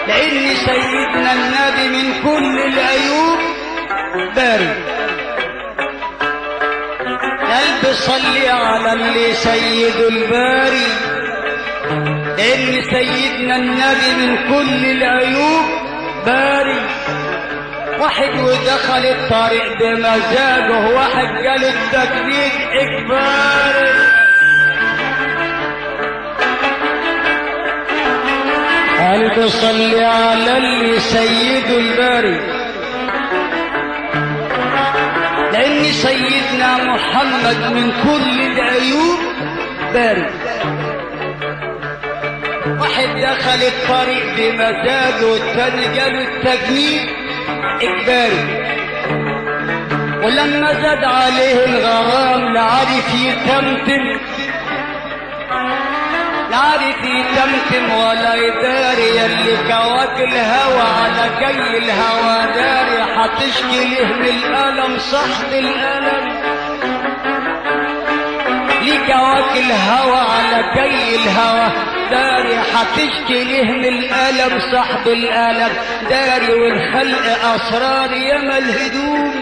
لأن سيدنا النبي من كل العيوب باري. قلبي صلي على اللي سيد الباري، لأن سيدنا النبي من كل العيوب باري. واحد ودخل الطريق بمزاجه، واحد قال التكبير إجباري. قلبي صلي على اللي سيد الباري، لأن سيدنا محمد من كل العيوب باري. واحد دخل الطريق بمزاجه، والتاني قال التجميل إجباري. ولما زاد عليه الغرام لا عارف يتمتم، لا عارف يتمتم ولا يداري. يلي كواك الهوى على جي الهوى داري، حتشكي له من الألم صحب الألم. لكواك الهوى على جي الهوى داري، حتشكي له من الألم صحب الألم داري. والخلق أسرار يما الهدوم.